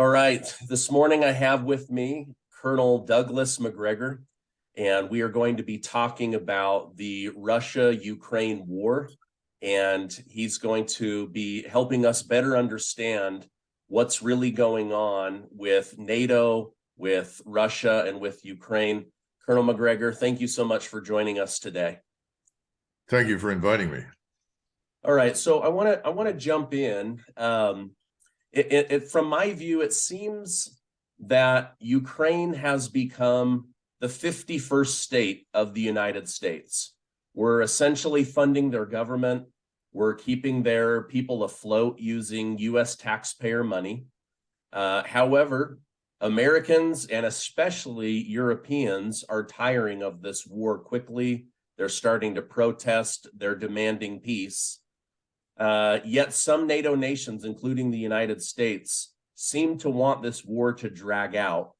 All right. This morning I have with me Colonel Douglas Macgregor, and we are going to be talking about the Russia-Ukraine war. And he's going to be helping us better understand what's really going on with NATO, with Russia, and with Ukraine. Colonel Macgregor, thank you so much for joining us today. Thank you for inviting me. All right. So I want to jump in. From my view, it seems that Ukraine has become the 51st state of the United States. We're essentially funding their government. We're keeping their people afloat using U.S. taxpayer money. However, Americans and especially Europeans are tiring of this war quickly. They're starting to protest. They're demanding peace. Yet some NATO nations, including the United States, seem to want this war to drag out.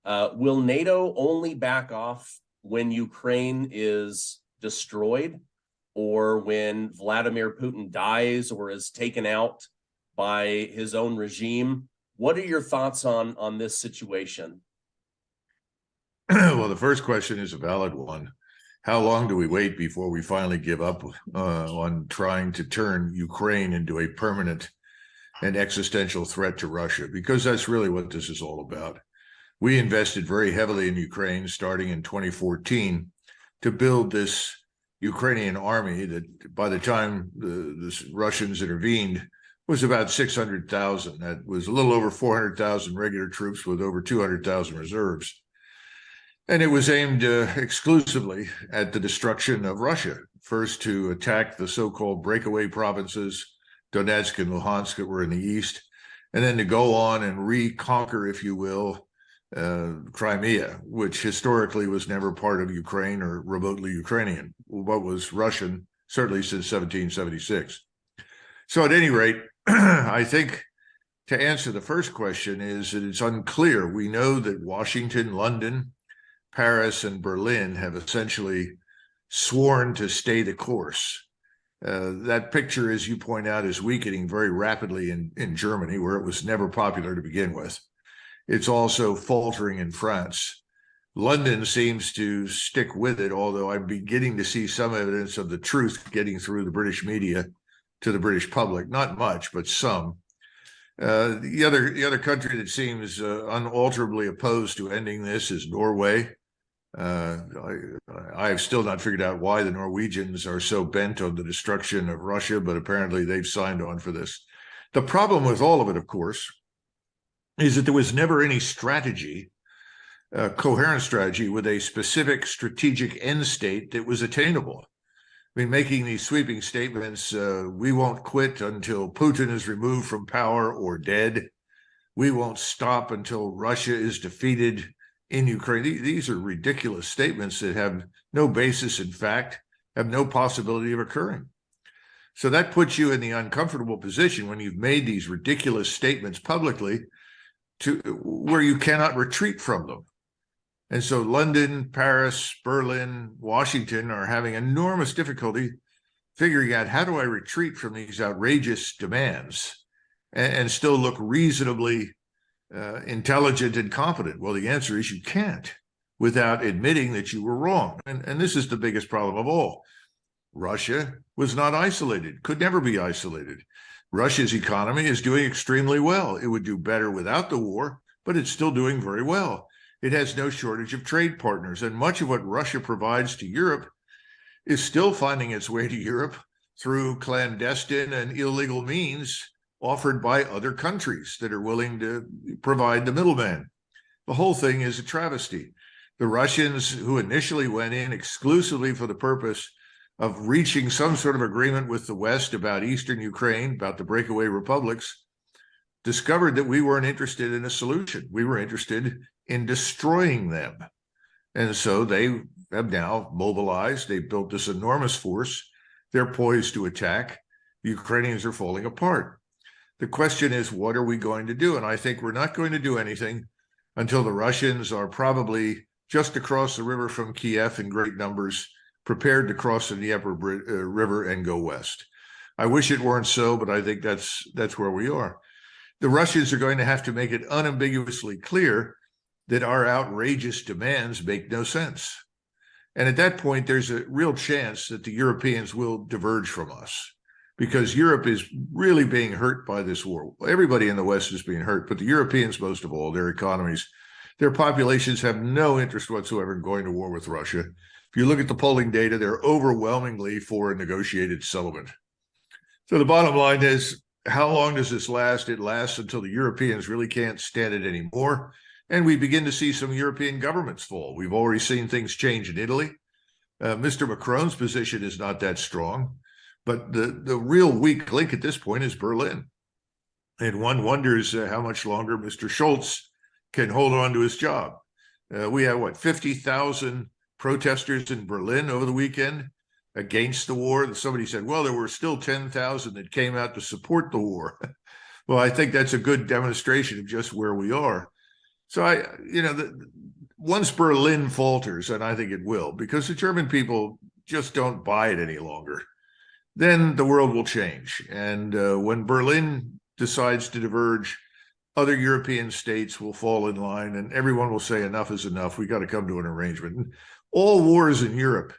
Will NATO only back off when Ukraine is destroyed, or when Vladimir Putin dies or is taken out by his own regime? What are your thoughts on this situation? Well, the first question is a valid one. How long do we wait before we finally give up on trying to turn Ukraine into a permanent and existential threat to Russia? Because that's really what this is all about. We invested very heavily in Ukraine starting in 2014 to build this Ukrainian army that by the time the Russians intervened was about 600,000. That was a little over 400,000 regular troops with over 200,000 reserves. And it was aimed exclusively at the destruction of Russia, first to attack the so-called breakaway provinces, Donetsk and Luhansk, that were in the east, and then to go on and reconquer, if you will, Crimea, which historically was never part of Ukraine or remotely Ukrainian, what was Russian, certainly since 1776. So at any rate, I think to answer the first question is that it's unclear. We know that Washington, London, Paris, and Berlin have essentially sworn to stay the course. That picture, as you point out, is weakening very rapidly in Germany, where it was never popular to begin with. It's also faltering in France. London seems to stick with it, although I'm beginning to see some evidence of the truth getting through the British media to the British public. Not much, but some. The other country that seems unalterably opposed to ending this is Norway. I have still not figured out why the Norwegians are so bent on the destruction of Russia, but apparently they've signed on for this. The problem with all of it, of course, is that there was never any strategy, coherent strategy with a specific strategic end state that was attainable. I mean, making these sweeping statements, we won't quit until Putin is removed from power or dead. We won't stop until Russia is defeated in Ukraine. These are ridiculous statements that have no basis in fact, have no possibility of occurring. So that puts you in the uncomfortable position when you've made these ridiculous statements publicly to where you cannot retreat from them. And so London, Paris, Berlin, Washington are having enormous difficulty figuring out, how do I retreat from these outrageous demands and still look reasonably intelligent and competent? Well, the answer is you can't, without admitting that you were wrong. And this is the biggest problem of all. Russia was not isolated, could never be isolated. Russia's economy is doing extremely well. It would do better without the war, but it's still doing very well. It has no shortage of trade partners, and much of what Russia provides to Europe is still finding its way to Europe through clandestine and illegal means offered by other countries that are willing to provide the middleman. The whole thing is a travesty. The Russians, who initially went in exclusively for the purpose of reaching some sort of agreement with the West about Eastern Ukraine, about the breakaway republics, discovered that we weren't interested in a solution. We were interested in destroying them. And so they have now mobilized. They built this enormous force. They're poised to attack. The Ukrainians are falling apart. The question is, what are we going to do? And I think we're not going to do anything until the Russians are probably just across the river from Kiev in great numbers, prepared to cross the Dnieper River and go west. I wish it weren't so, but I think that's where we are. the Russians are going to have to make it unambiguously clear that our outrageous demands make no sense. And at that point, there's a real chance that the Europeans will diverge from us, because Europe is really being hurt by this war. Everybody in the West is being hurt, but the Europeans, most of all, their economies, their populations have no interest whatsoever in going to war with Russia. If you look at the polling data, they're overwhelmingly for a negotiated settlement. So the bottom line is, how long does this last? It lasts until the Europeans really can't stand it anymore. And we begin to see some European governments fall. We've already seen things change in Italy. Mr. Macron's position is not that strong, but the real weak link at this point is Berlin. And one wonders how much longer Mr. Scholz can hold on to his job. We have, 50,000 protesters in Berlin over the weekend against the war. Somebody said, well, there were still 10,000 that came out to support the war. Well, I think that's a good demonstration of just where we are. So once Berlin falters, and I think it will, because the German people just don't buy it any longer, then the world will change. And when Berlin decides to diverge, other European states will fall in line, and everyone will say enough is enough. We got to come to an arrangement. And all wars in Europe,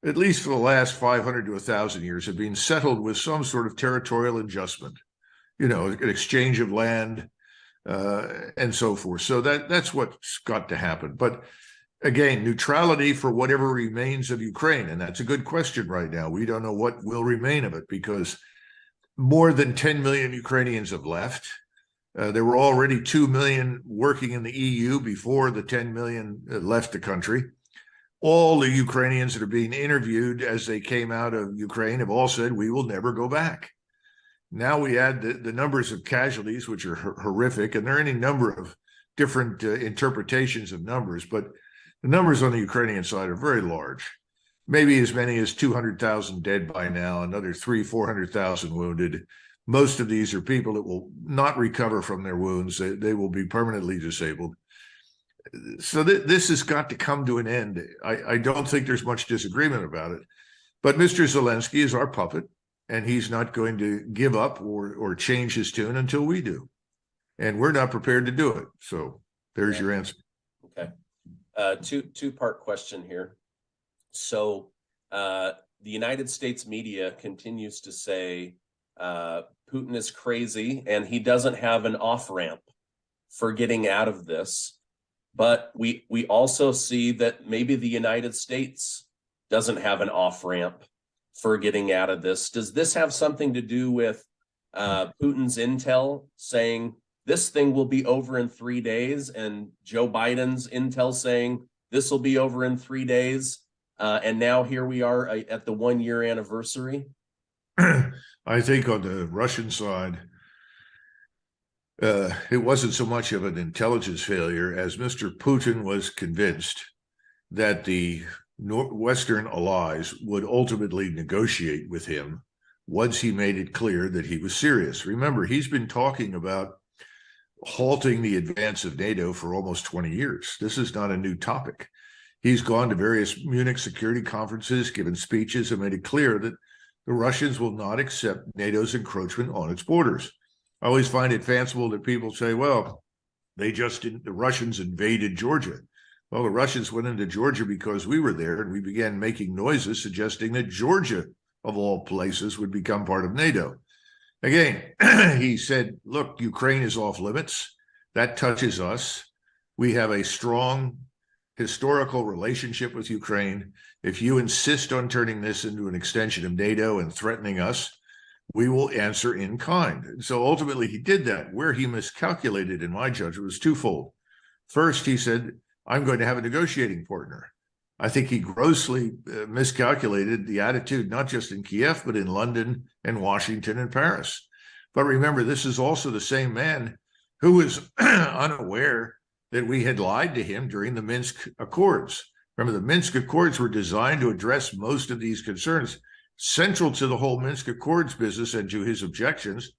at least for the last 500 to 1,000 years, have been settled with some sort of territorial adjustment, an exchange of land, and so forth. So that's what's got to happen. But again, neutrality for whatever remains of Ukraine, and that's a good question right now. We don't know what will remain of it, because more than 10 million Ukrainians have left. There were already 2 million working in the EU before the 10 million left the country. All the Ukrainians that are being interviewed as they came out of Ukraine have all said, we will never go back. Now we add the numbers of casualties, which are horrific, and there are any number of different interpretations of numbers, but the numbers on the Ukrainian side are very large. Maybe as many as 200,000 dead by now, another 400,000 wounded. Most of these are people that will not recover from their wounds. They will be permanently disabled. So this has got to come to an end. I don't think there's much disagreement about it. But Mr. Zelensky is our puppet, and he's not going to give up or change his tune until we do. And we're not prepared to do it. So there's your answer. Okay. Two-part question here. So the United States media continues to say Putin is crazy and he doesn't have an off-ramp for getting out of this. But we also see that maybe the United States doesn't have an off-ramp for getting out of this. Does this have something to do with Putin's intel saying this thing will be over in 3 days, and Joe Biden's intel saying this will be over in 3 days? And now here we are at the 1-year anniversary. I think on the Russian side, it wasn't so much of an intelligence failure as Mr. Putin was convinced that the Western allies would ultimately negotiate with him once he made it clear that he was serious. Remember, he's been talking about halting the advance of NATO for almost 20 years. This is not a new topic. He's gone to various Munich security conferences, given speeches, and made it clear that the Russians will not accept NATO's encroachment on its borders. I always find it fanciful that people say, well, the Russians invaded Georgia. Well, the Russians went into Georgia because we were there, and we began making noises suggesting that Georgia, of all places, would become part of NATO. Again, he said, look, Ukraine is off limits. That touches us. We have a strong historical relationship with Ukraine. If you insist on turning this into an extension of NATO and threatening us, we will answer in kind. And so ultimately he did that. Where he miscalculated, in my judgment, was twofold. First, he said, I'm going to have a negotiating partner. I think he grossly miscalculated the attitude, not just in Kiev, but in London and Washington and Paris. But remember, this is also the same man who was unaware that we had lied to him during the Minsk Accords. Remember, the Minsk Accords were designed to address most of these concerns. Central to the whole Minsk Accords business and to his objections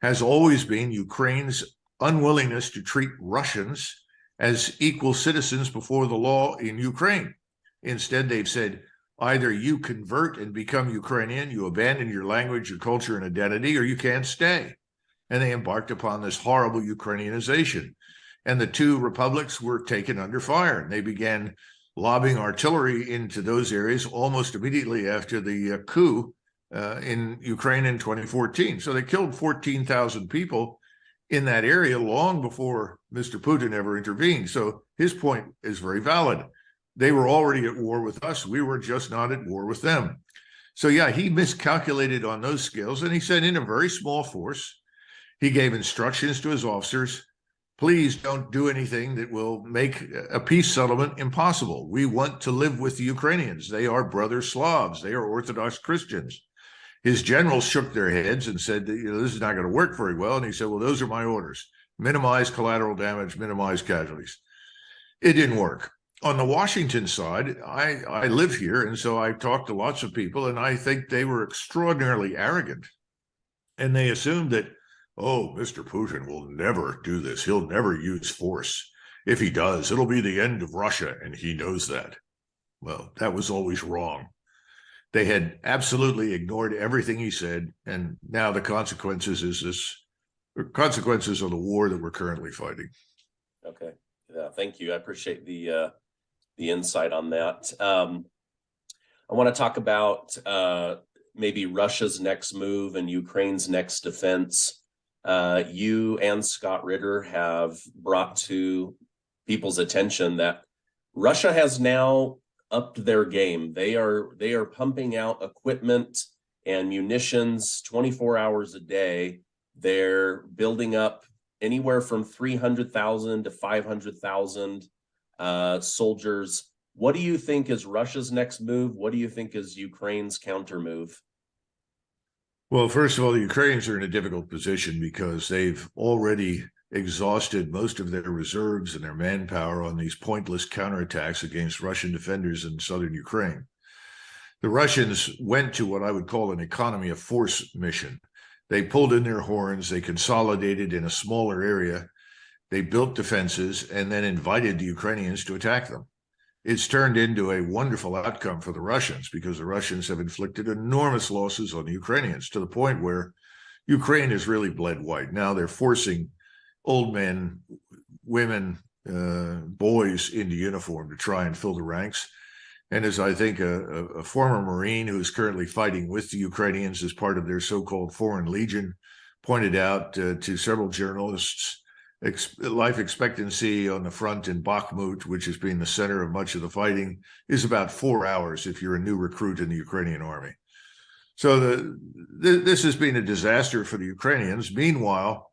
has always been Ukraine's unwillingness to treat Russians as equal citizens before the law in Ukraine. Instead, they've said, either you convert and become Ukrainian, you abandon your language, your culture, and identity, or you can't stay. and they embarked upon this horrible Ukrainianization. And the two republics were taken under fire, and they began lobbing artillery into those areas almost immediately after the coup in Ukraine in 2014. So they killed 14,000 people in that area long before Mr. Putin ever intervened. So his point is very valid. They were already at war with us. We were just not at war with them. So yeah, he miscalculated on those scales, and he sent in a very small force. He gave instructions to his officers, please don't do anything that will make a peace settlement impossible. We want to live with the Ukrainians. They are brother Slavs. They are Orthodox Christians. His generals shook their heads and said, this is not going to work very well. And he said, well, those are my orders. Minimize collateral damage, minimize casualties. It didn't work. On the Washington side, I live here, and so I talked to lots of people, and I think they were extraordinarily arrogant. And they assumed that, oh, Mr. Putin will never do this. He'll never use force. If he does, it'll be the end of Russia, and he knows that. Well, that was always wrong. They had absolutely ignored everything he said, and now the consequences are the war that we're currently fighting. Okay, yeah, thank you. I appreciate the insight on that. I want to talk about maybe Russia's next move and Ukraine's next defense. You and Scott Ritter have brought to people's attention that Russia has now upped their game. They are pumping out equipment and munitions 24 hours a day. They're building up anywhere from 300,000 to 500,000 soldiers. What do you think is Russia's next move? What do you think is Ukraine's counter move? Well, first of all, the Ukrainians are in a difficult position because they've already exhausted most of their reserves and their manpower on these pointless counterattacks against Russian defenders in southern Ukraine. The Russians went to what I would call an economy of force mission. They pulled in their horns, they consolidated in a smaller area, they built defenses, and then invited the Ukrainians to attack them. It's turned into a wonderful outcome for the Russians because the Russians have inflicted enormous losses on the Ukrainians to the point where Ukraine has really bled white. Now they're forcing old men, women, boys into uniform to try and fill the ranks. And as I think a former Marine who's currently fighting with the Ukrainians as part of their so-called Foreign Legion pointed out to several journalists, life expectancy on the front in Bakhmut, which has been the center of much of the fighting, is about 4 hours if you're a new recruit in the Ukrainian army. So this has been a disaster for the Ukrainians. Meanwhile,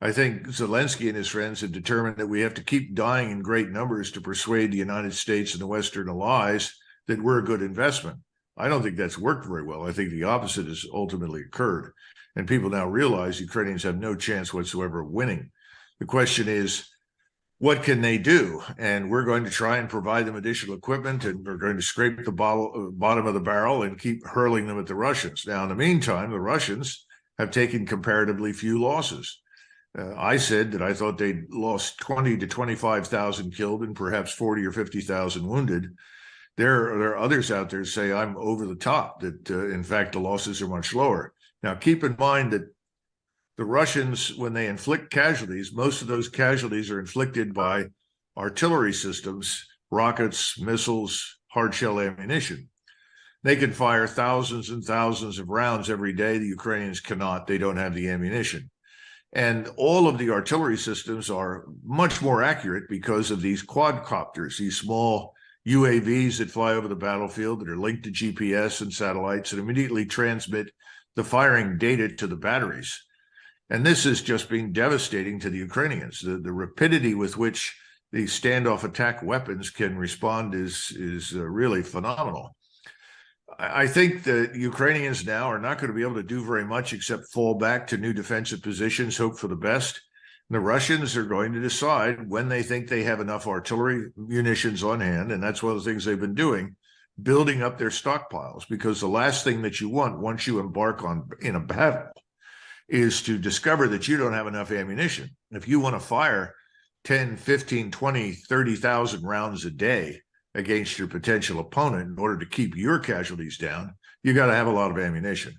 I think Zelensky and his friends have determined that we have to keep dying in great numbers to persuade the United States and the Western allies that we're a good investment. I don't think that's worked very well. I think the opposite has ultimately occurred. And people now realize Ukrainians have no chance whatsoever of winning. The question is, what can they do? And we're going to try and provide them additional equipment, and we're going to scrape the bottom of the barrel and keep hurling them at the Russians. Now, in the meantime, the Russians have taken comparatively few losses. I said that I thought they'd lost 20 to 25,000 killed and perhaps 40 or 50,000 wounded. There are others out there who say I'm over the top, that in fact the losses are much lower. Now, keep in mind that the Russians, when they inflict casualties, most of those casualties are inflicted by artillery systems, rockets, missiles, hard shell ammunition. They can fire thousands and thousands of rounds every day. The Ukrainians cannot. They don't have the ammunition. And all of the artillery systems are much more accurate because of these quadcopters, these small UAVs that fly over the battlefield that are linked to GPS and satellites and immediately transmit the firing data to the batteries. And this has just been devastating to the Ukrainians. The rapidity with which these standoff attack weapons can respond is really phenomenal. I think the Ukrainians now are not going to be able to do very much except fall back to new defensive positions, hope for the best. And the Russians are going to decide when they think they have enough artillery munitions on hand, and that's one of the things they've been doing, building up their stockpiles, because the last thing that you want once you embark in a battle is to discover that you don't have enough ammunition. If you want to fire 10, 15, 20, 30,000 rounds a day against your potential opponent in order to keep your casualties down, you got to have a lot of ammunition.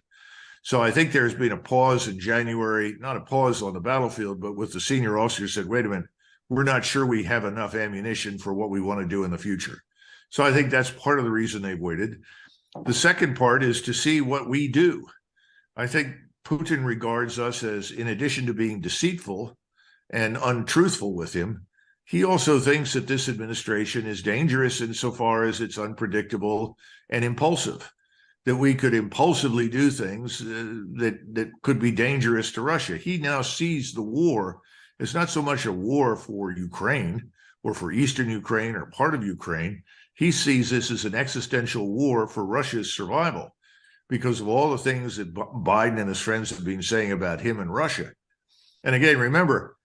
So I think there's been a pause in January, not a pause on the battlefield, but with the senior officers said, wait a minute, we're not sure we have enough ammunition for what we want to do in the future. So I think that's part of the reason they've waited. The second part is to see what we do. I think Putin regards us as, in addition to being deceitful and untruthful with him, he also thinks that this administration is dangerous insofar as it's unpredictable and impulsive, that we could impulsively do things that could be dangerous to Russia. He now sees the war as not so much a war for Ukraine or for Eastern Ukraine or part of Ukraine. He sees this as an existential war for Russia's survival because of all the things that Biden and his friends have been saying about him and Russia. And again, remember,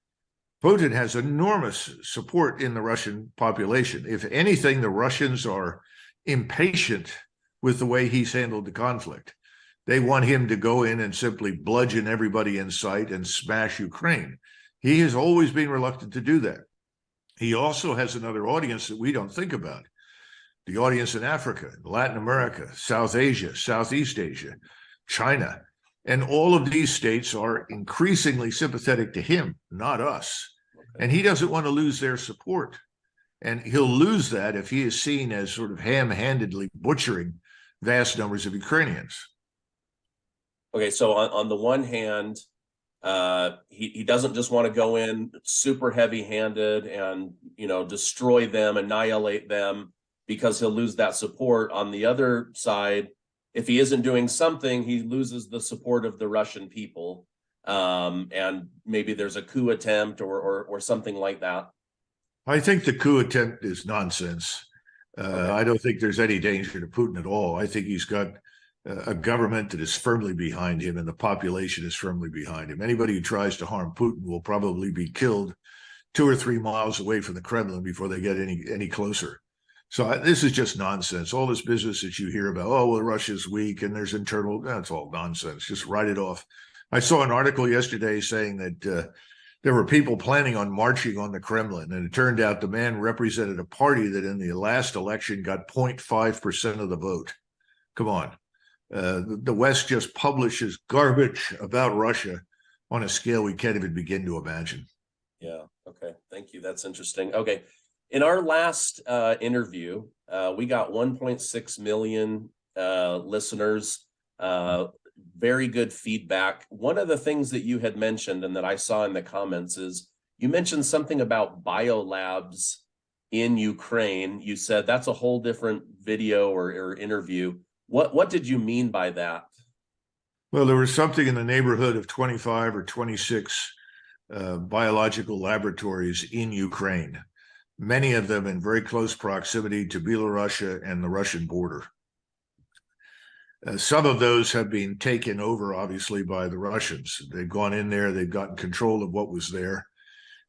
Putin has enormous support in the Russian population. If anything, the Russians are impatient with the way he's handled the conflict. They want him to go in and simply bludgeon everybody in sight and smash Ukraine. He has always been reluctant to do that. He also has another audience that we don't think about. The audience in Africa, Latin America, South Asia, Southeast Asia, China. And all of these states are increasingly sympathetic to him, not us. And he doesn't want to lose their support. And he'll lose that if he is seen as sort of ham-handedly butchering vast numbers of Ukrainians. Okay, so on the one hand, he doesn't just want to go in super heavy-handed and, destroy them, annihilate them, because he'll lose that support. On the other side, if he isn't doing something, he loses the support of the Russian people. And maybe there's a coup attempt or something like that. I think the coup attempt is nonsense. Okay. I don't think there's any danger to Putin at all. I think he's got a government that is firmly behind him and the population is firmly behind him. Anybody who tries to harm Putin will probably be killed 2 or 3 miles away from the Kremlin before they get any closer. So this is just nonsense. All this business that you hear about, oh, well, Russia's weak and there's internal, that's all nonsense. Just write it off. I saw an article yesterday saying that there were people planning on marching on the Kremlin, and it turned out the man represented a party that in the last election got 0.5% of the vote. Come on. The West just publishes garbage about Russia on a scale we can't even begin to imagine. Yeah. Okay. Thank you. That's interesting. Okay. In our last interview, we got 1.6 million listeners, very good feedback. One of the things that you had mentioned and that I saw in the comments is you mentioned something about biolabs in Ukraine. You said that's a whole different video or interview. What did you mean by that? Well, there was something in the neighborhood of 25 or 26 biological laboratories in Ukraine, many of them in very close proximity to Belarus and the Russian border. Some of those have been taken over, obviously, by the Russians. They've gone in there, they've gotten control of what was there.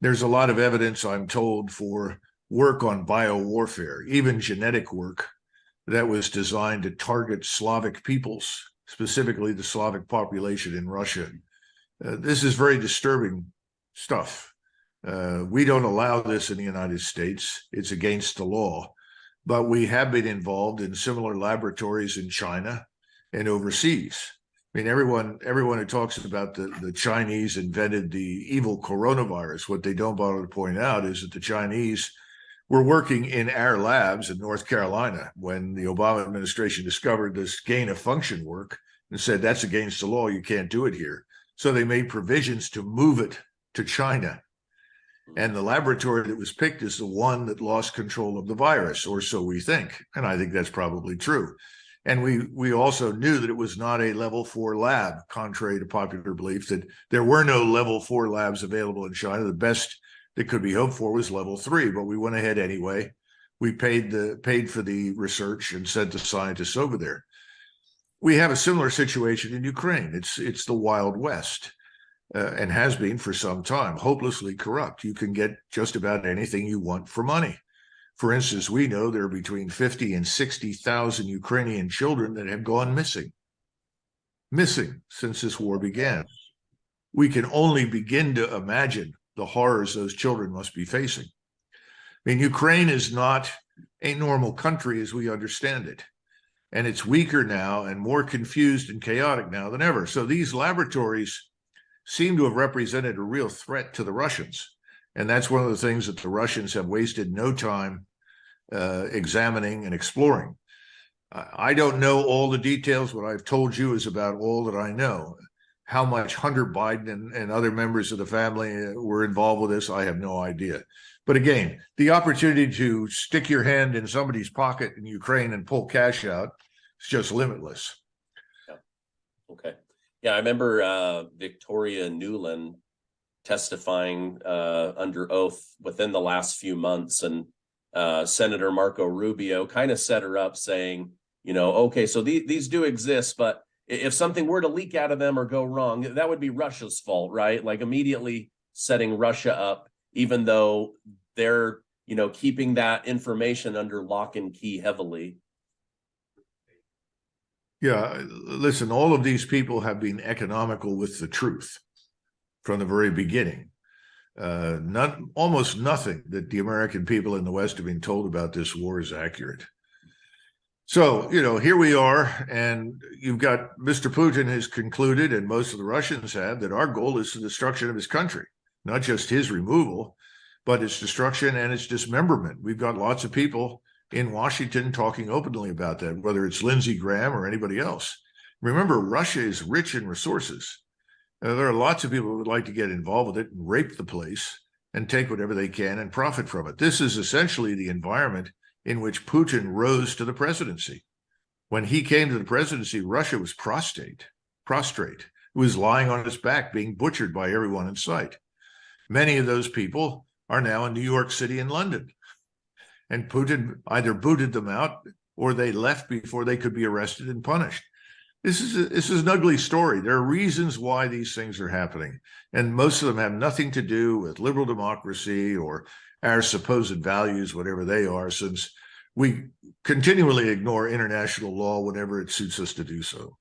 There's a lot of evidence, I'm told, for work on biowarfare, even genetic work that was designed to target Slavic peoples, specifically the Slavic population in Russia. This is very disturbing stuff. We don't allow this in the United States. It's against the law. But we have been involved in similar laboratories in China and overseas. I mean, everyone who talks about the Chinese invented the evil coronavirus, what they don't bother to point out is that the Chinese were working in our labs in North Carolina when the Obama administration discovered this gain-of-function work and said, that's against the law, you can't do it here. So they made provisions to move it to China. And the laboratory that was picked is the one that lost control of the virus, or so we think. And I think that's probably true. And we also knew that it was not a level 4 lab, contrary to popular belief, that there were no level 4 labs available in China. The best that could be hoped for was level 3, but we went ahead anyway. We paid for the research and sent the scientists over there. We have a similar situation in Ukraine. It's the Wild West. And has been for some time, hopelessly corrupt. You can get just about anything you want for money. For instance, we know there are between 50 and 60,000 Ukrainian children that have gone missing since this war began. We can only begin to imagine the horrors those children must be facing. I mean, Ukraine is not a normal country as we understand it. and it's weaker now and more confused and chaotic now than ever. So these laboratories seem to have represented a real threat to the Russians. And that's one of the things that the Russians have wasted no time examining and exploring. I don't know all the details. What I've told you is about all that I know. How much Hunter Biden and other members of the family were involved with this, I have no idea. But again, the opportunity to stick your hand in somebody's pocket in Ukraine and pull cash out is just limitless. Yeah. Okay. Yeah, I remember Victoria Nuland testifying under oath within the last few months, and Senator Marco Rubio kind of set her up saying, you know, okay, so these do exist, but if something were to leak out of them or go wrong, that would be Russia's fault, right? Like immediately setting Russia up, even though they're, you know, keeping that information under lock and key heavily. Yeah, listen, all of these people have been economical with the truth from the very beginning. Almost nothing that the American people in the West have been told about this war is accurate. So, you know, here we are, and you've got Mr. Putin has concluded, and most of the Russians have, that our goal is the destruction of his country, not just his removal, but its destruction and its dismemberment. We've got lots of people in Washington talking openly about that, whether it's Lindsey Graham or anybody else. Remember, Russia is rich in resources. There are lots of people who would like to get involved with it and rape the place and take whatever they can and profit from it. This is essentially the environment in which Putin rose to the presidency. When he came to the presidency, Russia was prostrate. It was lying on its back, being butchered by everyone in sight. Many of those people are now in New York City and London. And Putin either booted them out or they left before they could be arrested and punished. This is an ugly story. There are reasons why these things are happening, and most of them have nothing to do with liberal democracy or our supposed values, whatever they are, since we continually ignore international law whenever it suits us to do so.